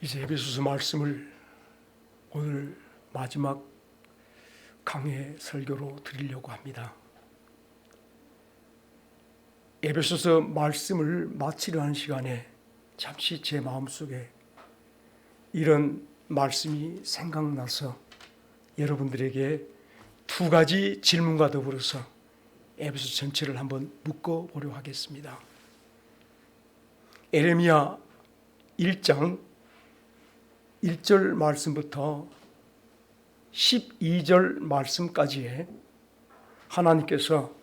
이제 에베소서 말씀을 오늘 마지막 강해 설교로 드리려고 합니다. 에베소서 말씀을 마치려 하는 시간에 잠시 제 마음속에 이런 말씀이 생각나서 여러분들에게 두 가지 질문과 더불어서 에베소서 전체를 한번 묶어보려고 하겠습니다. 에레미야 1장 1절 말씀부터 12절 말씀까지에 하나님께서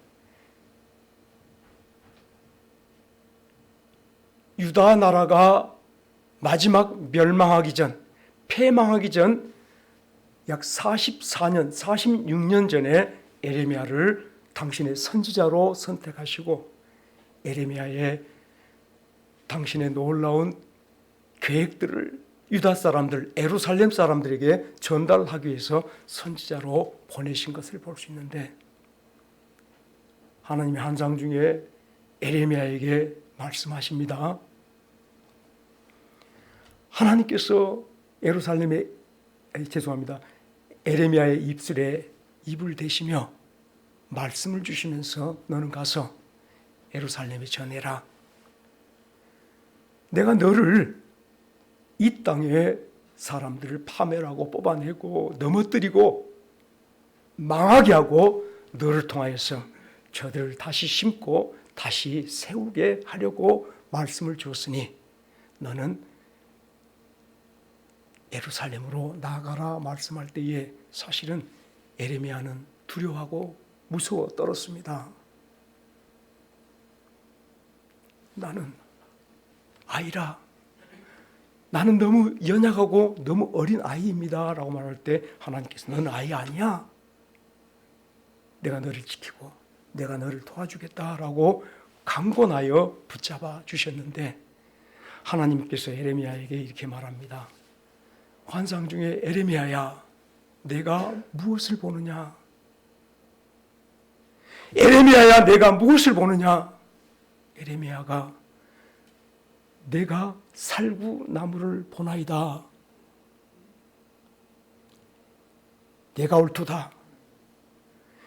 유다 나라가 마지막 멸망하기 전, 패망하기 전 약 44년, 46년 전에 에레미야를 당신의 선지자로 선택하시고 에레미야의 당신의 놀라운 계획들을 유다 사람들, 예루살렘 사람들에게 전달하기 위해서 선지자로 보내신 것을 볼 수 있는데, 하나님의 한 장 중에 에레미야에게 말씀하십니다. 하나님께서 에레미야의 입술에 입을 대시며 말씀을 주시면서 너는 가서 예루살렘에 전해라. 내가 너를 이 땅의 사람들을 파멸하고 뽑아내고 넘어뜨리고 망하게 하고 너를 통하여서 저들을 다시 심고 다시 세우게 하려고 말씀을 주었으니 너는 예루살렘으로 나아가라 말씀할 때에 사실은 에레미야는 두려워하고 무서워 떨었습니다. 나는 아이라, 나는 너무 연약하고 너무 어린 아이입니다 라고 말할 때 하나님께서 너는 아이 아니야, 내가 너를 지키고 내가 너를 도와주겠다라고 강권하여 붙잡아 주셨는데, 하나님께서 에레미야에게 이렇게 말합니다. 환상 중에 에레미야야, 내가 무엇을 보느냐? 에레미야야, 내가 무엇을 보느냐? 에레미야가 내가 살구나무를 보나이다. 내가 옳도다.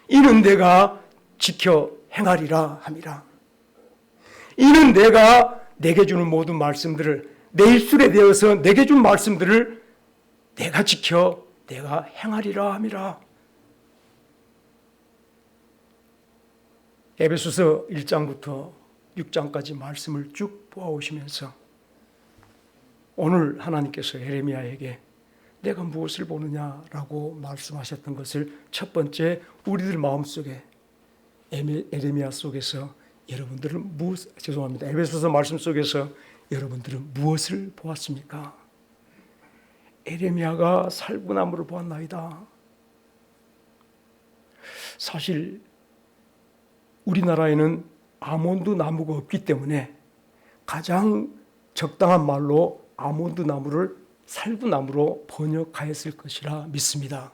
이는 내가 지켜 행하리라 함이라. 이는 내가 내게 주는 모든 말씀들을, 내 입술에 대어서 내게 준 말씀들을 내가 지켜 내가 행하리라 함이라. 에베소서 1장부터 6장까지 말씀을 쭉 보아오시면서 오늘 하나님께서 에레미야에게 내가 무엇을 보느냐라고 말씀하셨던 것을 첫 번째 우리들 마음속에 에레미야 속에서 여러분들은 에베소서 말씀 속에서 여러분들은 무엇을 보았습니까? 에레미야가 살구나무를 보았나이다. 사실 우리나라에는 아몬드 나무가 없기 때문에 가장 적당한 말로 아몬드 나무를 살구나무로 번역하였을 것이라 믿습니다.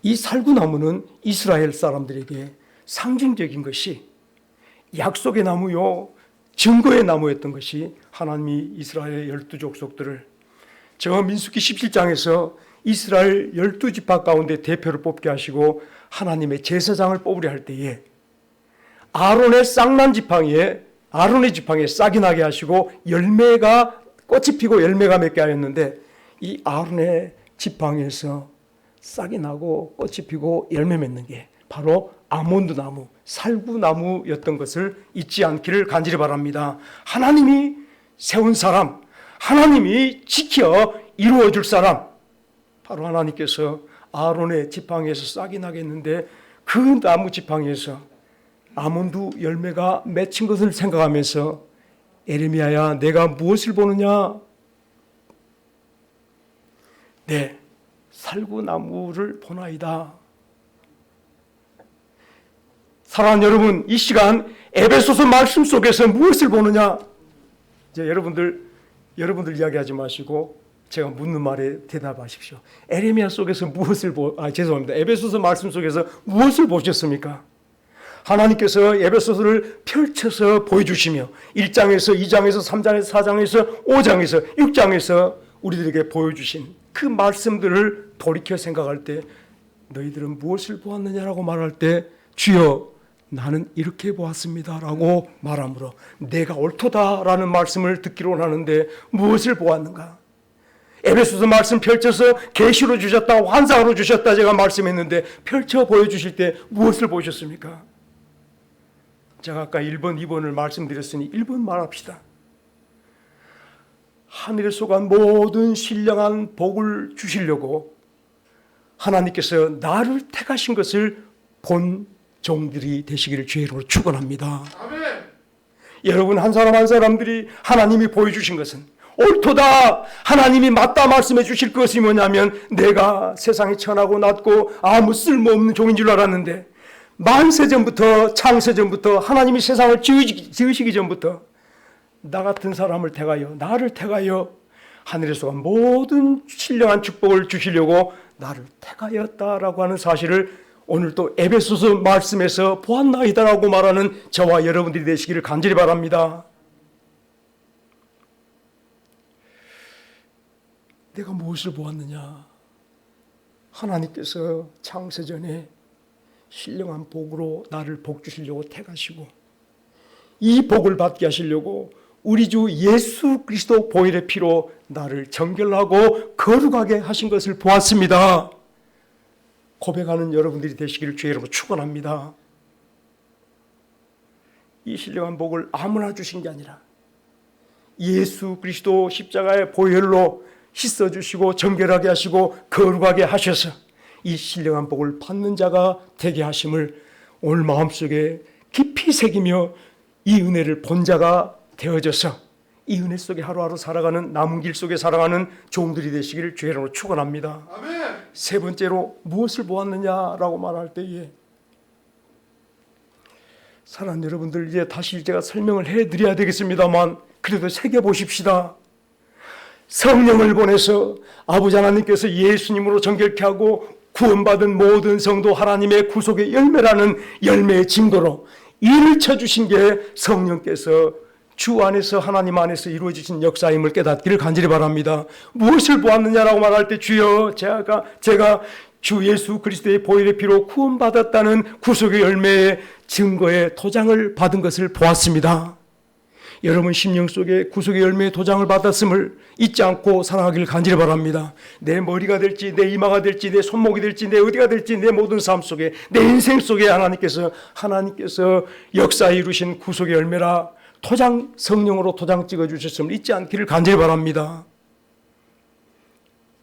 이 살구나무는 이스라엘 사람들에게 상징적인 것이 약속의 나무요, 증거의 나무였던 것이, 하나님이 이스라엘 12족속들을 저 민수기 17장에서 이스라엘 12지파 가운데 대표를 뽑게 하시고 하나님의 제사장을 뽑으려 할 때에 아론의 쌍난 지팡이에, 아론의 지팡이에 싹이 나게 하시고 열매가, 꽃이 피고 열매가 맺게 하였는데, 이 아론의 지팡이에서 싹이 나고 꽃이 피고 열매 맺는 게 바로 아몬드 나무, 살구나무였던 것을 잊지 않기를 간절히 바랍니다. 하나님이 세운 사람, 하나님이 지켜 이루어줄 사람, 바로 하나님께서 아론의 지팡이에서 싹이 나게 했는데 그 나무 지팡이에서 아몬드 열매가 맺힌 것을 생각하면서 에레미야야, 내가 무엇을 보느냐? 네, 살구나무를 보나이다. 사랑하는 여러분, 이 시간 에베소서 말씀 속에서 무엇을 보느냐? 이제 여러분들 이야기하지 마시고 제가 묻는 말에 대답하십시오. 에레미야 속에서 무엇을 에베소서 말씀 속에서 무엇을 보셨습니까? 하나님께서 에베소서를 펼쳐서 보여주시며 1장에서 2장에서 3장에서 4장에서 5장에서 6장에서 우리들에게 보여주신 그 말씀들을 돌이켜 생각할 때 너희들은 무엇을 보았느냐라고 말할 때 주여 나는 이렇게 보았습니다라고 말하므로 내가 옳도다라는 말씀을 듣기로 하는데 무엇을 보았는가? 에베소서 말씀 펼쳐서 계시로 주셨다, 환상으로 주셨다 제가 말씀했는데 펼쳐 보여주실 때 무엇을 보셨습니까? 제가 아까 1번, 2번을 말씀드렸으니 1번 말합시다. 하늘에 속한 모든 신령한 복을 주시려고 하나님께서 나를 택하신 것을 본 종들이 되시기를 주의 이름으로 축원합니다. 아멘. 여러분 한 사람 한 사람들이 하나님이 보여주신 것은 옳도다, 하나님이 맞다 말씀해 주실 것이 뭐냐면 내가 세상에 천하고 낮고 아무 쓸모없는 종인 줄 알았는데 만세전부터 창세전부터 하나님이 세상을 지으시기 전부터 나 같은 사람을 택하여 나를 택하여 하늘에 속한 모든 신령한 축복을 주시려고 나를 택하였다라고 하는 사실을 오늘 또 에베소서 말씀에서 보았나이다라고 말하는 저와 여러분들이 되시기를 간절히 바랍니다. 내가 무엇을 보았느냐? 하나님께서 창세전에 신령한 복으로 나를 복 주시려고 택하시고 이 복을 받게 하시려고 우리 주 예수 그리스도 보혈의 피로 나를 정결하고 거룩하게 하신 것을 보았습니다. 고백하는 여러분들이 되시기를 주의 이름으로 축원합니다. 이 신령한 복을 아무나 주신 게 아니라 예수 그리스도 십자가의 보혈로 씻어주시고 정결하게 하시고 거룩하게 하셔서 이 신령한 복을 받는 자가 되게 하심을 오늘 마음속에 깊이 새기며 이 은혜를 본 자가 되어져서 이 은혜 속에 하루하루 살아가는 남은 길 속에 살아가는 종들이 되시기를 주의 이름으로 축원합니다. 아멘. 세 번째로 무엇을 보았느냐라고 말할 때에 사랑하는 여러분들 이제 다시 제가 설명을 해드려야 되겠습니다만 그래도 새겨보십시다. 성령을 보내서 아버지 하나님께서 예수님으로 정결케 하고 구원받은 모든 성도 하나님의 구속의 열매라는 열매의 증거로 일을 쳐주신 게 성령께서 주 안에서 하나님 안에서 이루어지신 역사임을 깨닫기를 간절히 바랍니다. 무엇을 보았느냐라고 말할 때 주여 제가 주 예수 그리스도의 보혈의 피로 구원받았다는 구속의 열매의 증거의 도장을 받은 것을 보았습니다. 여러분 심령 속에 구속의 열매의 도장을 받았음을 잊지 않고 살아가기를 간절히 바랍니다. 내 머리가 될지 내 이마가 될지 내 손목이 될지 내 어디가 될지 내 모든 삶 속에 내 인생 속에 하나님께서 역사에 이루신 구속의 열매라 도장 성령으로 도장 찍어주셨음을 잊지 않기를 간절히 바랍니다.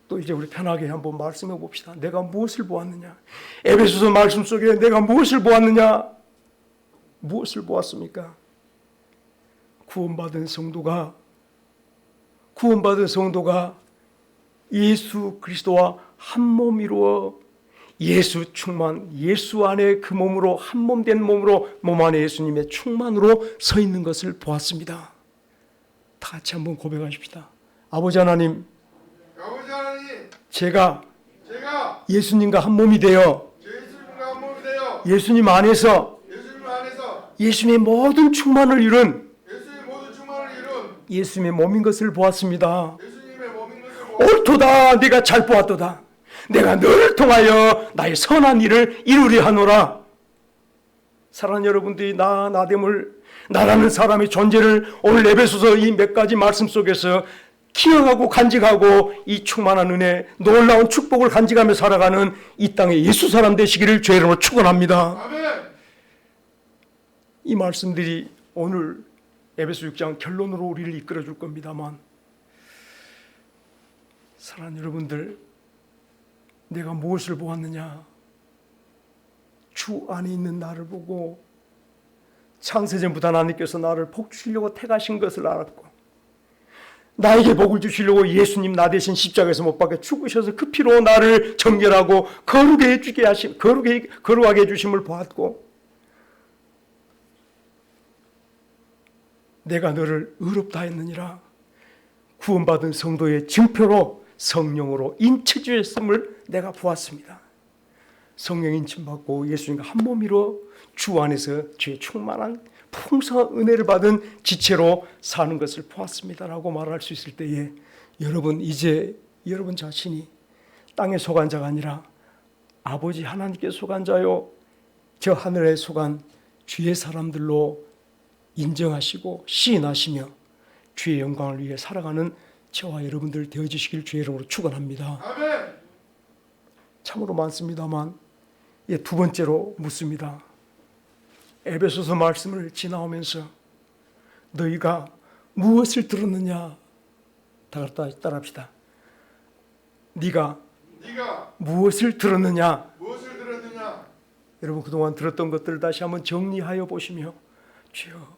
또 이제 우리 편하게 한번 말씀해 봅시다. 내가 무엇을 보았느냐? 에베소서 말씀 속에 내가 무엇을 보았느냐? 무엇을 보았습니까? 구원받은 성도가 예수 그리스도와 한 몸 이루어 예수 충만, 예수 안에 그 몸으로 한 몸 된 몸으로 몸 안에 예수님의 충만으로 서 있는 것을 보았습니다. 다 같이 한번 고백하십시다. 아버지 하나님, 제가 예수님과 한 몸이 되어 예수님 안에서 예수님의 모든 충만을 이룬 예수님의 몸인 것을 보았습니다. 옳도다, 네가 잘 보았도다. 내가 너를 통하여 나의 선한 일을 이루려 하노라. 사랑하는 여러분들이 나라는 사람의 존재를 오늘 에베소서 이 몇 가지 말씀 속에서 기억하고 간직하고 이 충만한 은혜, 놀라운 축복을 간직하며 살아가는 이 땅의 예수 사람 되시기를 주의 이름으로 축원합니다. 아멘. 이 말씀들이 오늘 에베소 6장 결론으로 우리를 이끌어 줄 겁니다만 사랑하는 여러분들, 내가 무엇을 보았느냐? 주 안에 있는 나를 보고 창세전부터 하나님께서 나를 복 주시려고 택하신 것을 알았고 나에게 복을 주시려고 예수님 나 대신 십자가에서 못 박혀 죽으셔서 그 피로 나를 정결하고 거룩하게 해주심을 보았고 내가 너를 의롭다 했느니라. 구원받은 성도의 증표로 성령으로 인쳐 주셨음을 내가 보았습니다. 성령 인침받고 예수님과 한 몸이로 주 안에서 주의 충만한 풍성한 은혜를 받은 지체로 사는 것을 보았습니다라고 말할 수 있을 때에 여러분, 이제 여러분 자신이 땅에 속한 자가 아니라 아버지 하나님께 속한 자요, 저 하늘에 속한 주의 사람들로 인정하시고 시인하시며 주의 영광을 위해 살아가는 저와 여러분들 되어주시길 주의 이름으로 축원합니다. 아멘. 참으로 많습니다만 두 번째로 묻습니다. 에베소서 말씀을 지나오면서 너희가 무엇을 들었느냐? 다 따라합시다. 네가 무엇을 들었느냐? 무엇을 들었느냐? 여러분 그동안 들었던 것들을 다시 한번 정리하여 보시며 주여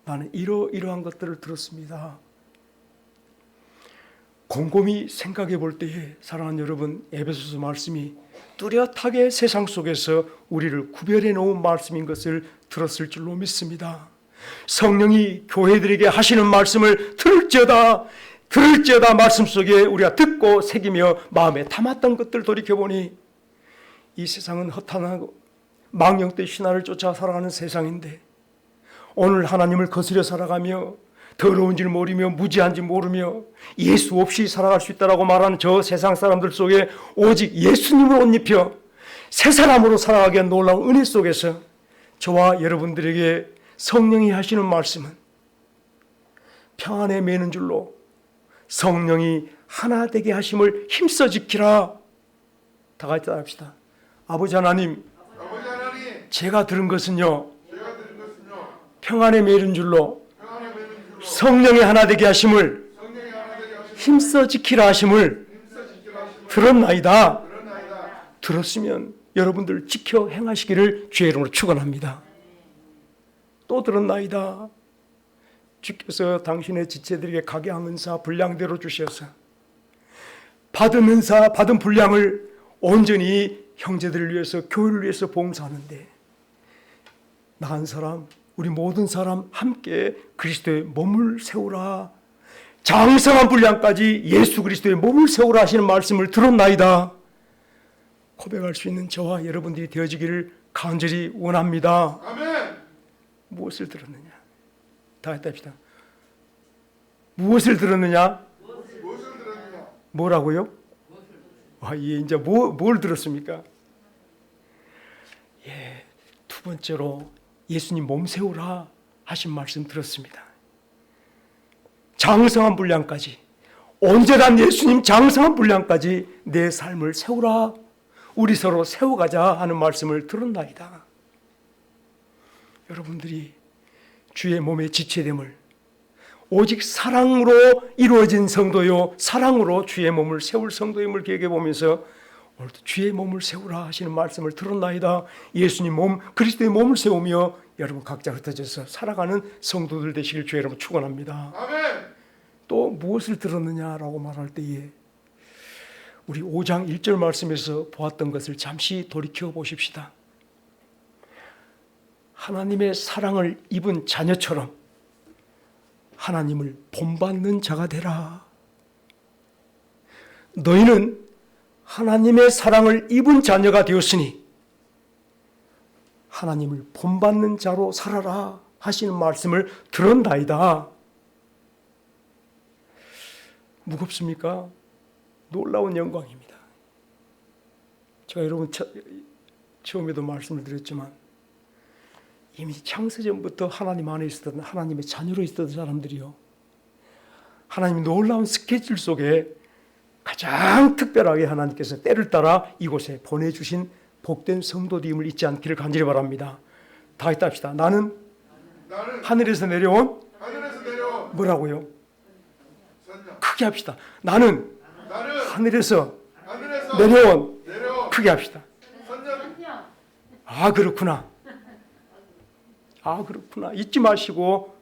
나는 이러한 것들을 들었습니다. 곰곰이 생각해 볼 때에 사랑하는 여러분, 에베소서 말씀이 뚜렷하게 세상 속에서 우리를 구별해 놓은 말씀인 것을 들었을 줄로 믿습니다. 성령이 교회들에게 하시는 말씀을 들을지어다 말씀 속에 우리가 듣고 새기며 마음에 담았던 것들 돌이켜보니 이 세상은 허탄하고 망령된 신화를 쫓아 살아가는 세상인데 오늘 하나님을 거스려 살아가며 더러운 줄 모르며 무지한지 모르며 예수 없이 살아갈 수 있다고 말하는 저 세상 사람들 속에 오직 예수님을 옷 입혀 새 사람으로 살아가기 위한 놀라운 은혜 속에서 저와 여러분들에게 성령이 하시는 말씀은 평안에 매는 줄로 성령이 하나 되게 하심을 힘써 지키라. 다 같이 따라합시다. 아버지 하나님, 제가 들은 것은요 평안에 매는 줄로 성령의 하나 되게 하심을 힘써 지키라 하심을 들었나이다. 들었으면 여러분들 지켜 행하시기를 주의 이름으로 축원합니다. 또 들었나이다. 주께서 당신의 지체들에게 각양 은사 분량대로 주셔서 받은 은사 받은 분량을 온전히 형제들을 위해서 교회를 위해서 봉사하는데 나 한 사람 우리 모든 사람 함께 그리스도의 몸을 세우라. 장성한 분량까지 예수 그리스도의 몸을 세우라 하시는 말씀을 들었나이다. 고백할 수 있는 저와 여러분들이 되어지기를 간절히 원합니다. 아멘. 무엇을 들었느냐? 다 했답시다. 무엇을 들었느냐? 무엇을 들었느냐? 뭐라고요? 이제 뭘 들었습니까? 두 번째로 예수님 몸 세우라 하신 말씀 들었습니다. 장성한 분량까지, 온전한 예수님 장성한 분량까지 내 삶을 세우라. 우리 서로 세워가자 하는 말씀을 들었나이다. 여러분들이 주의 몸의 지체됨을 오직 사랑으로 이루어진 성도요, 사랑으로 주의 몸을 세울 성도임을 기억해 보면서 오늘도 주의 몸을 세우라 하시는 말씀을 들었나이다. 예수님 몸, 그리스도의 몸을 세우며 여러분 각자 흩어져서 살아가는 성도들 되시길 주의 여러분 축원합니다. 아멘. 또 무엇을 들었느냐라고 말할 때에 우리 5장 1절 말씀에서 보았던 것을 잠시 돌이켜 보십시다. 하나님의 사랑을 입은 자녀처럼 하나님을 본받는 자가 되라. 너희는 하나님의 사랑을 입은 자녀가 되었으니 하나님을 본받는 자로 살아라 하시는 말씀을 들었나이다. 무겁습니까? 놀라운 영광입니다. 제가 여러분 처음에도 말씀을 드렸지만 이미 창세전부터 하나님 안에 있었던 하나님의 자녀로 있었던 사람들이요, 하나님의 놀라운 스케줄 속에 가장 특별하게 하나님께서 때를 따라 이곳에 보내주신 복된 성도됨을 잊지 않기를 간절히 바랍니다. 다 했다 합시다. 나는 하늘에서 내려온 뭐라고요? 크게 합시다. 나는 하늘에서 내려온 크게 합시다. 그렇구나. 그렇구나. 잊지 마시고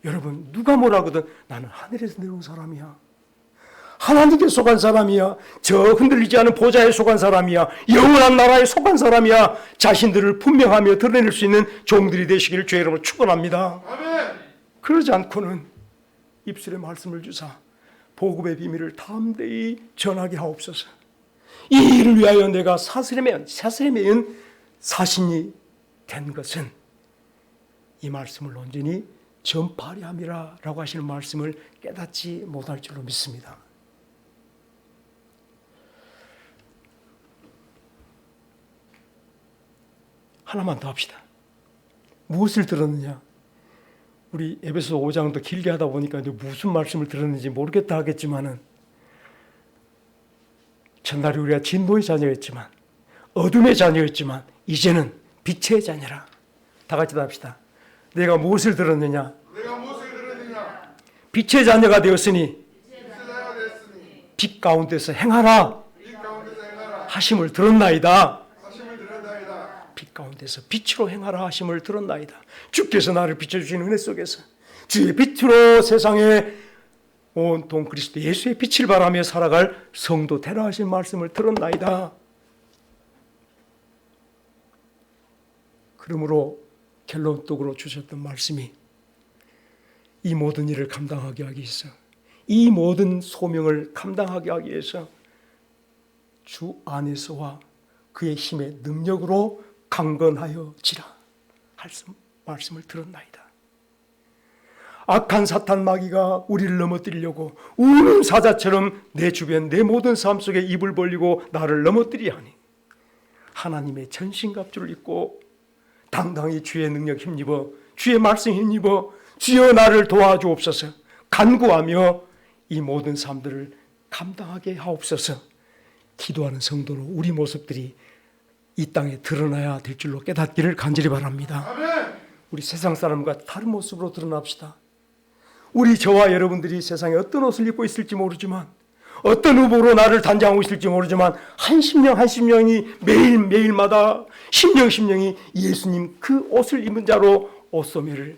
여러분 누가 뭐라거든 나는 하늘에서 내려온 사람이야. 하나님께 속한 사람이야. 저 흔들리지 않은 보좌에 속한 사람이야. 영원한 나라에 속한 사람이야. 자신들을 분명하며 드러낼 수 있는 종들이 되시기를 주의 이름으로 축원합니다. 아멘. 그러지 않고는 입술에 말씀을 주사 복음의 비밀을 담대히 전하게 하옵소서. 이 일을 위하여 내가 사슬에 매은 사신이 된 것은 이 말씀을 온전히 전파하려 함이라 라고 하시는 말씀을 깨닫지 못할 줄로 믿습니다. 하나만 더 합시다. 무엇을 들었느냐? 우리 에베소 5장도 길게 하다 보니까 무슨 말씀을 들었는지 모르겠다 하겠지만은, 전날에 우리가 진노의 자녀였지만, 어둠의 자녀였지만 이제는 빛의 자녀라. 다 같이 답합시다. 내가 무엇을 들었느냐? 내가 무엇을 들었느냐? 빛의 자녀가 되었으니 빛의 자가 되었으니 빛 가운데서 행하라 빛 가운데서 행하라 하심을 들었나이다. 하심을 들었나이다. 빛 가운데서 빛으로 행하라 하심을 들었나이다. 주께서 나를 비춰주시는 은혜 속에서 주의 빛으로 세상에 온통 그리스도 예수의 빛을 바라며 살아갈 성도 되라 하신 말씀을 들었나이다. 그러므로 결론적으로 주셨던 말씀이 이 모든 일을 감당하게 하기 위해서, 이 모든 소명을 감당하게 하기 위해서 주 안에서와 그의 힘의 능력으로 강건하여 지라 할 말씀을 들었나이다. 악한 사탄 마귀가 우리를 넘어뜨리려고 우는 사자처럼 내 주변 내 모든 삶 속에 입을 벌리고 나를 넘어뜨리려 하니 하나님의 전신갑주를 입고 당당히 주의 능력 힘입어 주의 말씀 힘입어 주여 나를 도와주옵소서 간구하며 이 모든 삶들을 감당하게 하옵소서. 기도하는 성도로 우리 모습들이 이 땅에 드러나야 될 줄로 깨닫기를 간절히 바랍니다. 아멘. 우리 세상 사람과 다른 모습으로 드러납시다. 우리 저와 여러분들이 세상에 어떤 옷을 입고 있을지 모르지만, 어떤 후보로 나를 단장하고 있을지 모르지만, 한 심령이 매일마다 심령이 예수님 그 옷을 입은 자로 옷소매를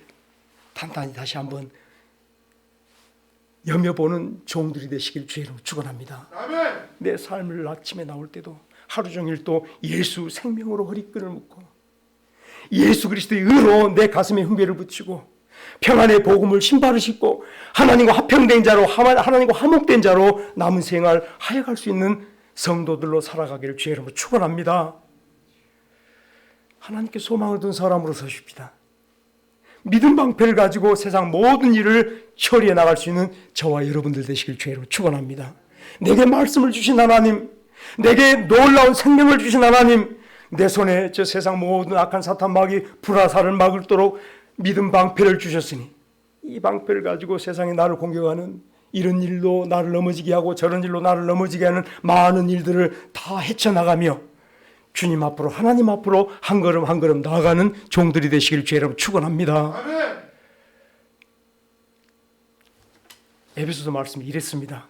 단단히 다시 한번 여며보는 종들이 되시길 주의 이름으로 축원합니다. 아멘. 내 삶을 아침에 나올 때도 하루 종일 또 예수 생명으로 허리끈을 묶고 예수 그리스도의 의로 내 가슴에 흠배를 붙이고 평안의 복음을 신발을 신고 하나님과 합평된 자로, 하나님과 화목된 자로 남은 생활 하여갈 수 있는 성도들로 살아가기를 주의 이름으로 축원합니다. 하나님께 소망을 둔 사람으로 서십시다. 믿음 방패를 가지고 세상 모든 일을 처리해 나갈 수 있는 저와 여러분들 되시길 주의 이름으로 축원합니다. 내게 말씀을 주신 하나님, 내게 놀라운 생명을 주신 하나님, 내 손에 저 세상 모든 악한 사탄 마귀 불화살을 막을도록 믿음 방패를 주셨으니 이 방패를 가지고 세상에 나를 공격하는 이런 일로 나를 넘어지게 하고 저런 일로 나를 넘어지게 하는 많은 일들을 다 헤쳐나가며 주님 앞으로, 하나님 앞으로 한 걸음 한 걸음 나아가는 종들이 되시길 주의 이름으로 축원합니다. 아멘. 에베소서 말씀이 이랬습니다.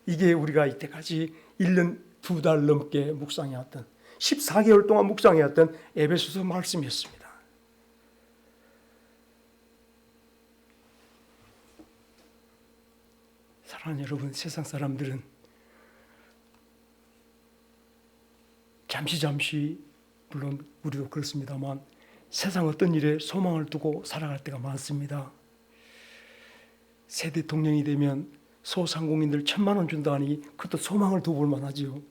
이게 우리가 이때까지 1년 2달 넘게 묵상해왔던, 14개월 동안 묵상해왔던 에베소서 말씀이었습니다. 사랑하는 여러분, 세상 사람들은 잠시 물론 우리도 그렇습니다만 세상 어떤 일에 소망을 두고 살아갈 때가 많습니다. 새 대통령이 되면 소상공인들 1,000만 원 준다 하니 그것도 소망을 둬볼 만하지요.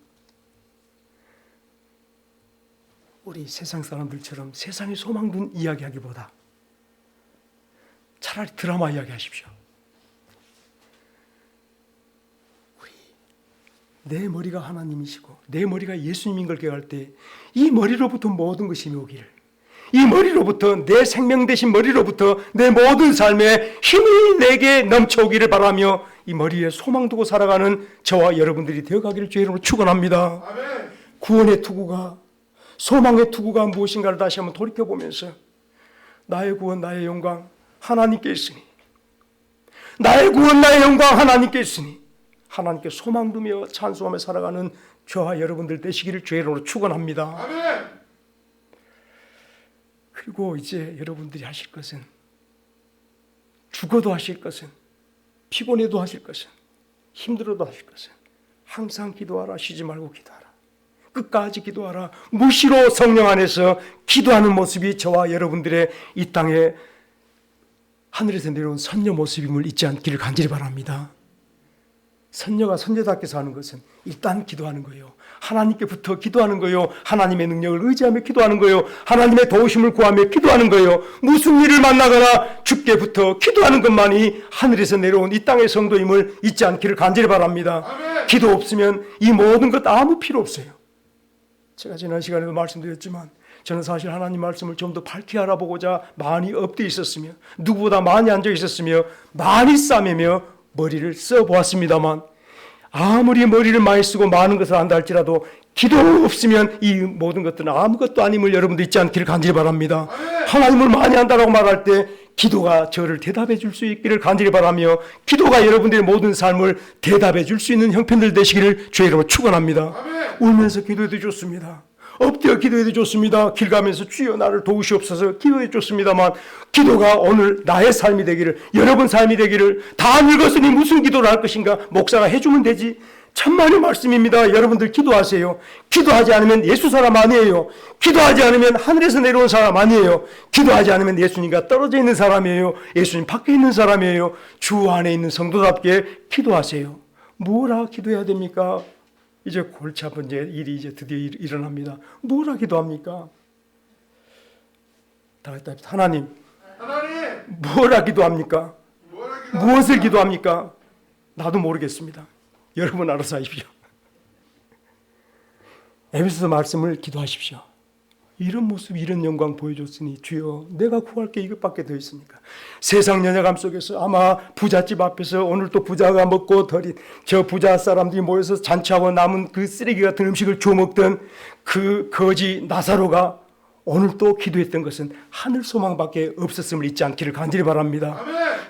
우리 세상 사람들처럼 세상에 소망 둔 이야기하기보다 차라리 드라마 이야기 하십시오. 내 머리가 하나님이시고 내 머리가 예수님인 걸 깨달을 때 이 머리로부터 모든 것이 오기를, 이 머리로부터, 내 생명 되신 머리로부터 내 모든 삶에 힘이 내게 넘쳐오기를 바라며 이 머리에 소망 두고 살아가는 저와 여러분들이 되어가기를 주의 이름으로 축원합니다. 아멘. 구원의 투구가, 소망의 투구가 무엇인가를 다시 한번 돌이켜보면서 나의 구원, 나의 영광 하나님께 있으니, 나의 구원, 나의 영광 하나님께 있으니 하나님께 소망 두며 찬송하며 살아가는 저와 여러분들 되시기를 주의 이름으로 축원합니다. 아멘. 그리고 이제 여러분들이 하실 것은, 죽어도 하실 것은, 피곤해도 하실 것은, 힘들어도 하실 것은 항상 기도하라. 쉬지 말고 기도하라. 끝까지 기도하라. 무시로 성령 안에서 기도하는 모습이 저와 여러분들의 이 땅에 하늘에서 내려온 선녀 모습임을 잊지 않기를 간절히 바랍니다. 선녀가 선녀답게 사는 것은 일단 기도하는 거예요. 하나님께부터 기도하는 거예요. 하나님의 능력을 의지하며 기도하는 거예요. 하나님의 도우심을 구하며 기도하는 거예요. 무슨 일을 만나거나 주께부터 기도하는 것만이 하늘에서 내려온 이 땅의 성도임을 잊지 않기를 간절히 바랍니다. 아멘. 기도 없으면 이 모든 것 아무 필요 없어요. 제가 지난 시간에도 말씀드렸지만 저는 사실 하나님 말씀을 좀 더 밝게 알아보고자 많이 엎드려 있었으며 누구보다 많이 앉아 있었으며 많이 싸매며 머리를 써보았습니다만 아무리 머리를 많이 쓰고 많은 것을 한다 할지라도 기도가 없으면 이 모든 것들은 아무것도 아님을 여러분도 잊지 않기를 간절히 바랍니다. 하나님을 많이 한다고 말할 때 기도가 저를 대답해 줄 수 있기를 간절히 바라며 기도가 여러분들의 모든 삶을 대답해 줄 수 있는 형편들 되시기를 주의 이름으로 축원합니다. 울면서 기도해도 좋습니다. 엎드려 기도해도 좋습니다. 길 가면서 주여 나를 도우시옵소서 기도해 좋습니다만 기도가 오늘 나의 삶이 되기를 여러분 삶이 되기를 다 늙었으니 무슨 기도를 할 것인가 목사가 해주면 되지. 천만의 말씀입니다. 여러분들 기도하세요. 기도하지 않으면 예수 사람 아니에요. 기도하지 않으면 하늘에서 내려온 사람 아니에요. 기도하지 않으면 예수님과 떨어져 있는 사람이에요. 예수님 밖에 있는 사람이에요. 주 안에 있는 성도답게 기도하세요. 뭐라 기도해야 됩니까? 이제 골치 아픈 일이 이제 드디어 일어납니다. 뭐라 기도합니까? 다 했다. 하나님, 뭐라 기도합니까? 무엇을 기도합니까? 나도 모르겠습니다. 여러분 알아서 하십시오. 에베소서 말씀을 기도하십시오. 이런 모습, 이런 영광 보여줬으니 주여 내가 구할 게 이것밖에 더 있습니까? 세상 연약함 속에서 아마 부잣집 앞에서 오늘 또 부자가 먹고 덜인 저 부자 사람들이 모여서 잔치하고 남은 그 쓰레기 같은 음식을 주워 먹던 그 거지 나사로가 오늘 또 기도했던 것은 하늘 소망밖에 없었음을 잊지 않기를 간절히 바랍니다.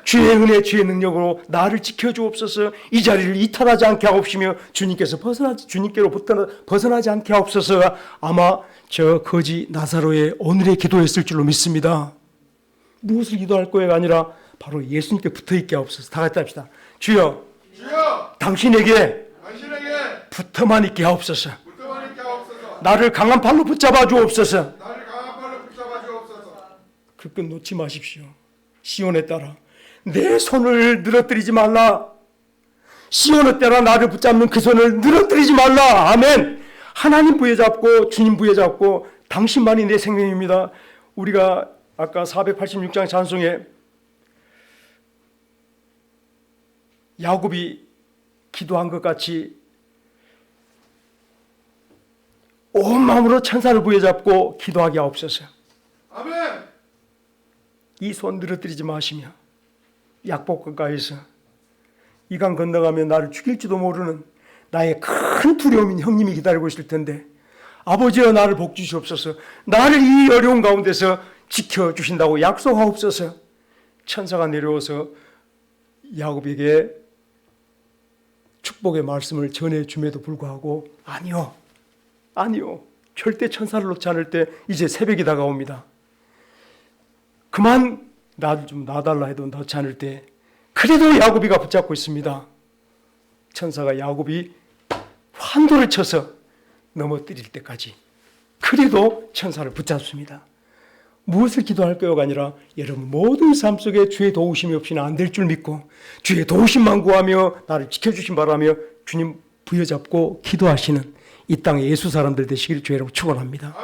주의 은혜, 주의 능력으로 나를 지켜주옵소서. 이 자리를 이탈하지 않게 하옵시며 주님께로 벗어나지 않게 하옵소서. 아마 저 거지 나사로의 오늘의 기도였을 줄로 믿습니다. 무엇을 기도할 거예가 아니라 바로 예수님께 붙어있게 하옵소서. 다 같이 합시다. 주여, 당신에게 붙어만 있게 하옵소서. 나를 강한 팔로 붙잡아 주옵소서. 그 끝 놓지 마십시오. 시온에 따라 내 손을 늘어뜨리지 말라. 시온에 따라 나를 붙잡는 그 손을 늘어뜨리지 말라. 아멘. 하나님 부여잡고 주님 부여잡고 당신만이 내 생명입니다. 우리가 아까 486장 찬송에 야곱이 기도한 것 같이 온 마음으로 천사를 부여잡고 기도하게 하옵소서. 아멘. 이 손 늘어뜨리지 마시며 약복 가까이서 이 강 건너가며 나를 죽일지도 모르는 나의 큰 두려움인 형님이 기다리고 있을 텐데 아버지여 나를 복 주시옵소서. 나를 이 어려운 가운데서 지켜주신다고 약속하옵소서. 천사가 내려와서 야곱에게 축복의 말씀을 전해줌에도 불구하고 아니요 절대 천사를 놓지 않을 때 이제 새벽이 다가옵니다. 그만 나를 좀 놔달라 해도 놓지 않을 때 그래도 야곱이가 붙잡고 있습니다. 천사가 야곱이 환도를 쳐서 넘어뜨릴 때까지 그래도 천사를 붙잡습니다. 무엇을 기도할 거요가 아니라 여러분 모든 삶 속에 주의 도우심이 없이는 안 될 줄 믿고 주의 도우심만 구하며 나를 지켜주신 바라며 주님 부여잡고 기도하시는 이 땅의 예수 사람들 되시기를 주의 이름으로 축원합니다.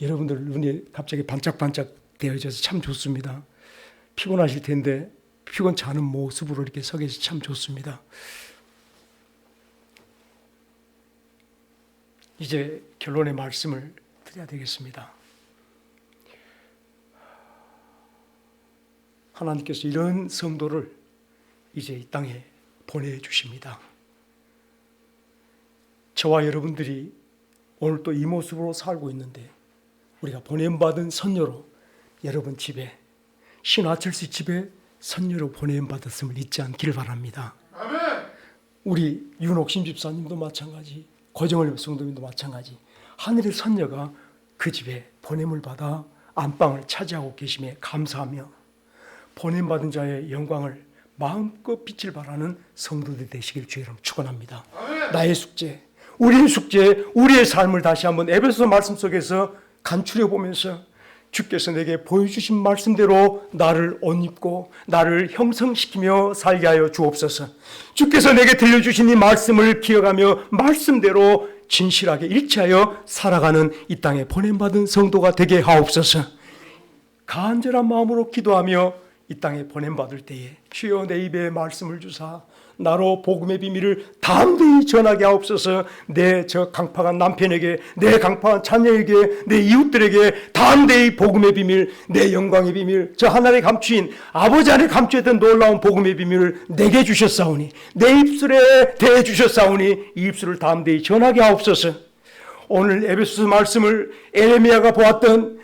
여러분들 눈이 갑자기 반짝반짝 되어져서 참 좋습니다. 피곤하실 텐데 피곤치 않은 모습으로 이렇게 서 계시 참 좋습니다. 이제 결론의 말씀을 드려야 되겠습니다. 하나님께서 이런 성도를 이제 이 땅에 보내주십니다. 저와 여러분들이 오늘 또 이 모습으로 살고 있는데 우리가 보냄받은 선녀로 여러분 집에 신화철씨 집에 선녀로 보냄받았음을 잊지 않기를 바랍니다. 아멘. 우리 윤옥심 집사님도 마찬가지 고정을 성도님도 마찬가지 하늘의 선녀가 그 집에 보냄을 받아 안방을 차지하고 계심에 감사하며 보냄받은 자의 영광을 마음껏 빛을 발하는 성도들 되시길 주의 이름으로 축원합니다. 나의 숙제, 우리의 숙제, 우리의 삶을 다시 한번 에베소 말씀 속에서 간추려 보면서 주께서 내게 보여주신 말씀대로 나를 옷 입고 나를 형성시키며 살게 하여 주옵소서. 주께서 내게 들려주신 이 말씀을 기억하며 말씀대로 진실하게 일치하여 살아가는 이 땅에 보냄받은 성도가 되게 하옵소서. 간절한 마음으로 기도하며 이 땅에 보냄받을 때에 주여 내 입에 말씀을 주사 나로 복음의 비밀을 담대히 전하게 하옵소서. 내 저 강팍한 남편에게, 내 강팍한 자녀에게, 내 이웃들에게 담대히 복음의 비밀, 내 영광의 비밀, 저 하늘에 감추인 아버지 안에 감추었던 놀라운 복음의 비밀을 내게 주셨사오니, 내 입술에 대해 주셨사오니 이 입술을 담대히 전하게 하옵소서. 오늘 에베소서 말씀을 에레미야가 보았던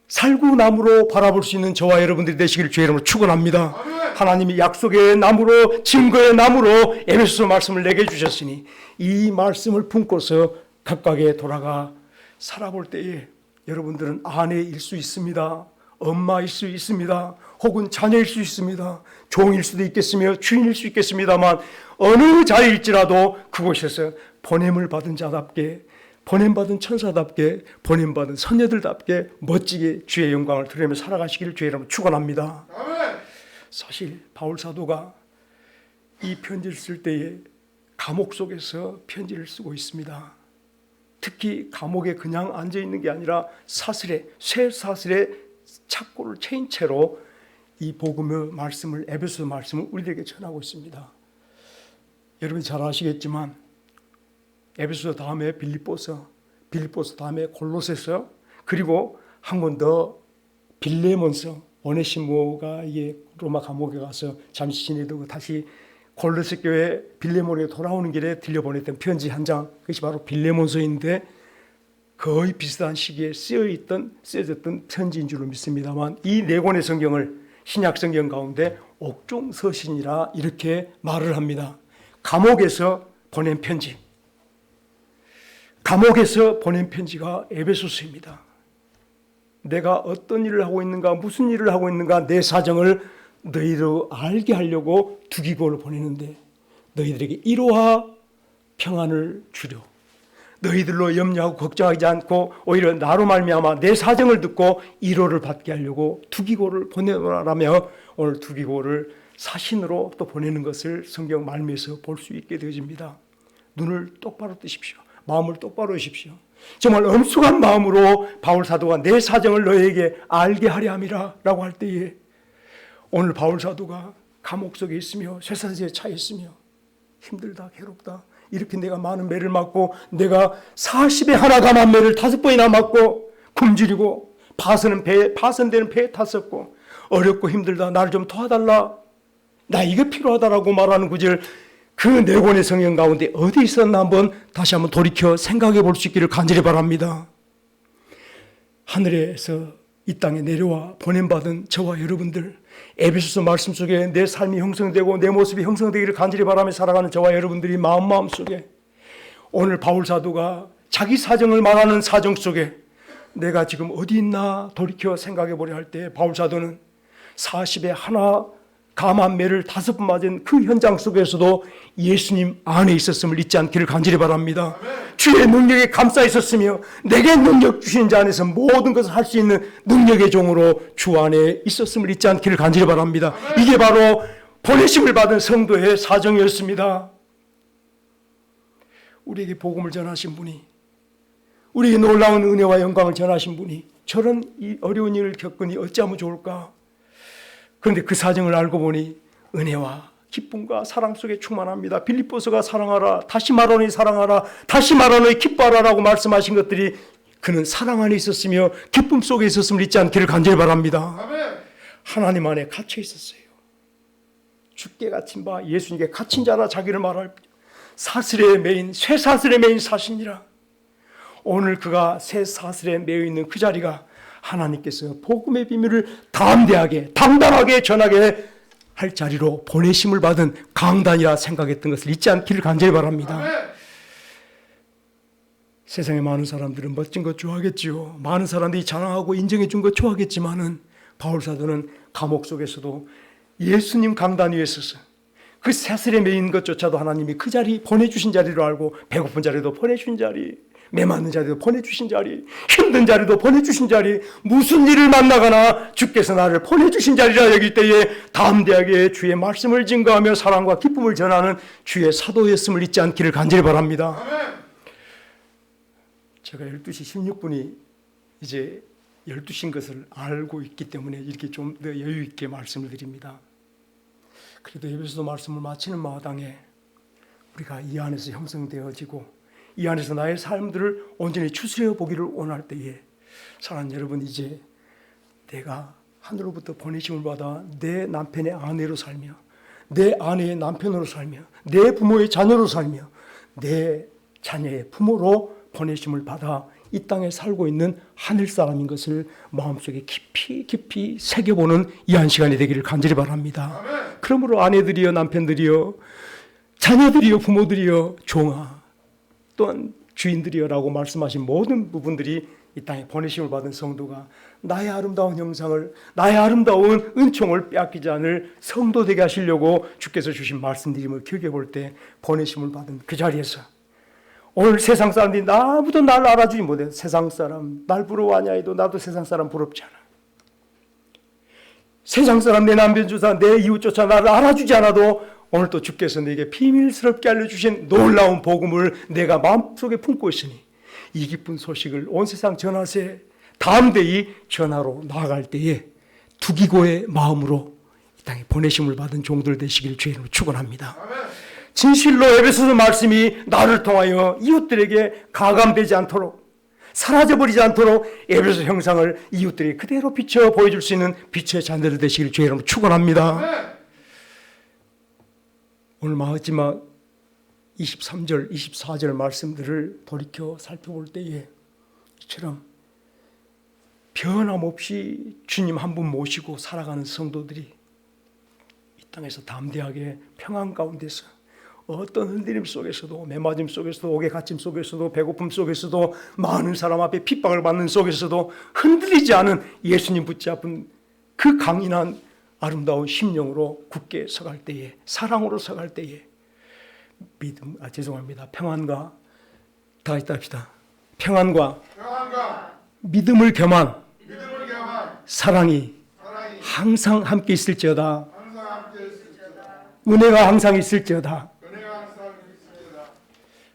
살구나무로 바라볼 수 있는 저와 여러분들이 되시길 주의 이름으로 축원합니다. 하나님이 약속의 나무로, 증거의 나무로 에베소서 말씀을 내게 주셨으니 이 말씀을 품고서 각각에 돌아가 살아볼 때에 여러분들은 아내일 수 있습니다. 엄마일 수 있습니다. 혹은 자녀일 수 있습니다. 종일 수도 있겠으며 주인일 수 있겠습니다만 어느 자리일지라도 그곳에서 보냄을 받은 자답게, 보냄받은 천사답게, 보냄받은 선녀들답게 멋지게 주의 영광을 드리며 살아가시기를 주의 이름으로 축원합니다. 사실 바울 사도가 이 편지를 쓸 때에 감옥 속에서 편지를 쓰고 있습니다. 특히 감옥에 그냥 앉아 있는 게 아니라 사슬에, 쇠 사슬에 착고를 채인 채로 이 복음의 말씀을, 에베소 말씀을 우리에게 전하고 있습니다. 여러분이 잘 아시겠지만 에베소 다음에 빌립보서, 빌립보서 다음에 골로새서, 그리고 한 번 더 빌레몬서, 오네시모가 로마 감옥에 가서 잠시 지내두고 다시 골로새 교회 빌레몬에 돌아오는 길에 들려보냈던 편지 한 장, 그것이 바로 빌레몬서인데 거의 비슷한 시기에 쓰여졌던 편지인 줄로 믿습니다만 이 네 권의 성경을 신약 성경 가운데 옥중서신이라 이렇게 말을 합니다. 감옥에서 보낸 편지, 감옥에서 보낸 편지가 에베소서입니다. 내가 어떤 일을 하고 있는가, 무슨 일을 하고 있는가, 내 사정을 너희로 알게 하려고 두기고를 보내는데 너희들에게 위로와 평안을 주려, 너희들로 염려하고 걱정하지 않고 오히려 나로 말미암아 내 사정을 듣고 위로를 받게 하려고 두기고를 보내라며 오늘 두기고를 사신으로 또 보내는 것을 성경 말미에서 볼 수 있게 되어집니다. 눈을 똑바로 뜨십시오. 마음을 똑바로 하십시오. 정말 엄숙한 마음으로 바울 사도가 내 사정을 너에게 알게 하려 함이라 라고 할 때에 오늘 바울 사도가 감옥 속에 있으며 쇠사슬에 차 있으며 힘들다, 괴롭다, 이렇게 내가 많은 매를 맞고 내가 40에 하나 감한 매를 5번이나 맞고 굶주리고 파선되는 배에 탔었고 어렵고 힘들다, 나를 좀 도와달라, 나 이거 필요하다라고 말하는 구절, 그 네 권의 성경 가운데 어디 있었나 다시 한번 돌이켜 생각해 볼 수 있기를 간절히 바랍니다. 하늘에서 이 땅에 내려와 보냄받은 저와 여러분들, 에베소서 말씀 속에 내 삶이 형성되고 내 모습이 형성되기를 간절히 바라며 살아가는 저와 여러분들이 마음 속에 오늘 바울 사도가 자기 사정을 말하는 사정 속에 내가 지금 어디 있나 돌이켜 생각해 보려 할 때 바울 사도는 40에 하나 감한 매를 5번 맞은 그 현장 속에서도 예수님 안에 있었음을 잊지 않기를 간절히 바랍니다. 주의 능력에 감싸 있었으며 내게 능력 주신 자 안에서 모든 것을 할 수 있는 능력의 종으로 주 안에 있었음을 잊지 않기를 간절히 바랍니다. 이게 바로 보내심을 받은 성도의 사정이었습니다. 우리에게 복음을 전하신 분이, 우리에게 놀라운 은혜와 영광을 전하신 분이 저런 이 어려운 일을 겪으니 어찌하면 좋을까? 그런데 그 사정을 알고 보니 은혜와 기쁨과 사랑 속에 충만합니다. 빌립보서가 사랑하라, 다시 말하노니 사랑하라, 다시 말하노니 기뻐하라라고 말씀하신 것들이 그는 사랑 안에 있었으며 기쁨 속에 있었음을 잊지 않기를 간절히 바랍니다. 아멘. 하나님 안에 갇혀 있었어요. 죽게 갇힌 바 예수님께 갇힌 자라 자기를 말할 사슬에 매인, 쇠사슬에 매인 사신이라. 오늘 그가 쇠사슬에 매여 있는 그 자리가 하나님께서 복음의 비밀을 담대하게, 당당하게 전하게 할 자리로 보내심을 받은 강단이라 생각했던 것을 잊지 않기를 간절히 바랍니다. 아멘. 세상에 많은 사람들은 멋진 것 좋아하겠지요. 많은 사람들이 자랑하고 인정해 준 것 좋아하겠지만은 바울 사도는 감옥 속에서도 예수님 강단 위에 서서 그 사슬에 매인 것조차도 하나님이 그 자리, 보내주신 자리로 알고 배고픈 자리도 보내주신 자리, 메맞는 자리도 보내주신 자리, 힘든 자리도 보내주신 자리, 무슨 일을 만나거나 주께서 나를 보내주신 자리라 여길 때에 담대하게 주의 말씀을 증거하며 사랑과 기쁨을 전하는 주의 사도였음을 잊지 않기를 간절히 바랍니다. 아멘. 제가 12시 16분이 이제 12시인 것을 알고 있기 때문에 이렇게 좀 더 여유 있게 말씀을 드립니다. 그래도 에베소서 말씀을 마치는 마당에 우리가 이 안에서 형성되어지고 이 안에서 나의 삶들을 온전히 추스려 보기를 원할 때에 사랑하는 여러분, 이제 내가 하늘로부터 보내심을 받아 내 남편의 아내로 살며 내 아내의 남편으로 살며 내 부모의 자녀로 살며 내 자녀의 부모로 보내심을 받아 이 땅에 살고 있는 하늘 사람인 것을 마음속에 깊이 깊이 새겨보는 이한 시간이 되기를 간절히 바랍니다. 아멘. 그러므로 아내들이여 남편들이여 자녀들이여 부모들이여 종아 또한 주인들이여라고 말씀하신 모든 부분들이 이 땅에 보내심을 받은 성도가 나의 아름다운 형상을, 나의 아름다운 은총을 빼앗기지 않을 성도 되게 하시려고 주께서 주신 말씀드림을 기억해볼 때 보내심을 받은 그 자리에서 오늘 세상 사람들이 아무도 날 알아주지 못해. 세상 사람 날 부러워하냐 해도 나도 세상 사람 부럽지 않아. 세상 사람 내 남편조차 내 이웃조차 나를 알아주지 않아도 오늘 또 주께서 내게 비밀스럽게 알려주신 놀라운 복음을 내가 마음속에 품고 있으니 이 기쁜 소식을 온 세상 전하세 담대히 전하러 나아갈 때에 두기고의 마음으로 이 땅에 보내심을 받은 종들 되시기를 주의 이름으로 축원합니다. 아멘. 진실로 에베소서 말씀이 나를 통하여 이웃들에게 가감되지 않도록 사라져버리지 않도록 에베소 형상을 이웃들에게 그대로 비춰 보여줄 수 있는 빛의 자녀들 되시기를 주의 이름으로 축원합니다. 아멘. 오늘 마지막 23절, 24절 말씀들을 돌이켜 살펴볼 때에 이처럼 변함없이 주님 한 분 모시고 살아가는 성도들이 이 땅에서 담대하게 평안 가운데서 어떤 흔들림 속에서도 매맞음 속에서도 옥의 갇힘 속에서도 배고픔 속에서도 많은 사람 앞에 핍박을 받는 속에서도 흔들리지 않은 예수님 붙잡은 그 강인한 아름다운 심령으로 굳게 서갈 때에 사랑으로 서갈 때에 평안과 다 같이 합시다. 평안과 평안과 믿음을 겸한 믿음을 겸한 사랑이 사랑이 항상 함께 있을지어다. 항상 함께 있을지어다. 은혜가 항상 있을지어다. 은혜가 항상 있을지어다.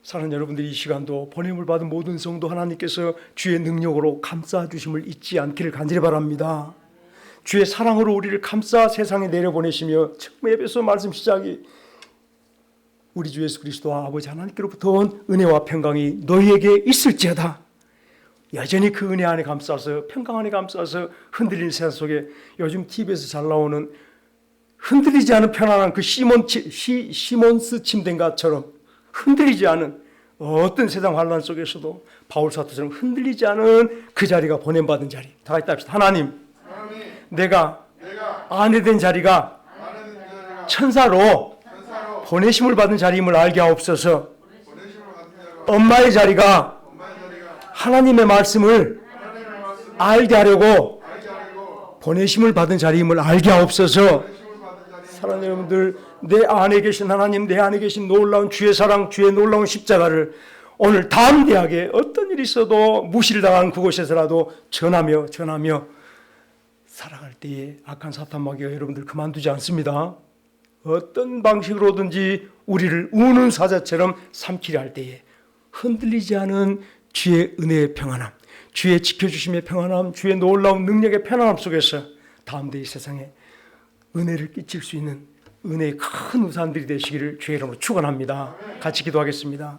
사랑하는 여러분들이 이 시간도 보냄을 받은 모든 성도 하나님께서 주의 능력으로 감싸 주심을 잊지 않기를 간절히 바랍니다. 주의 사랑으로 우리를 감싸 세상에 내려보내시며 처음 에베소 말씀 시작이 우리 주 예수 그리스도와 아버지 하나님께로부터 온 은혜와 평강이 너희에게 있을지어다. 여전히 그 은혜 안에 감싸서 평강 안에 감싸서 흔들리는 세상 속에 요즘 TV에서 잘 나오는 흔들리지 않은 편안한 그 시몬스 침대인가처럼 흔들리지 않은 어떤 세상 환란 속에서도 바울 사도처럼 흔들리지 않은 그 자리가 보냄받은 자리. 다 같이 합시다. 하나님, 내가 아내 된 자리가 많은 자가 천사로 천사로 보내심을 받은 자리임을 알게 하옵소서. 보내심을 받은 자가 엄마의 자리가 엄마의 자리가 하나님의 말씀을 하나님의 말씀을 알게 하려고 알게 하고 보내심을 받은 자리임을 알게 하옵소서. 보내심을 받은 자리 사랑하는 여러분들, 내 안에 계신 하나님, 내 안에 계신 놀라운 주의 사랑, 주의 놀라운 십자가를 오늘 담대하게 어떤 일이 있어도 무시를 당한 그곳에서라도 전하며 살아갈 때에 악한 사탄 마귀가 여러분들 그만두지 않습니다. 어떤 방식으로든지 우리를 우는 사자처럼 삼키려 할 때에 흔들리지 않은 주의 은혜의 평안함, 주의 지켜주심의 평안함, 주의 놀라운 능력의 편안함 속에서 담대히 세상에 은혜를 끼칠 수 있는 은혜의 큰 우산들이 되시기를 주의 이름으로 축원합니다. 같이 기도하겠습니다.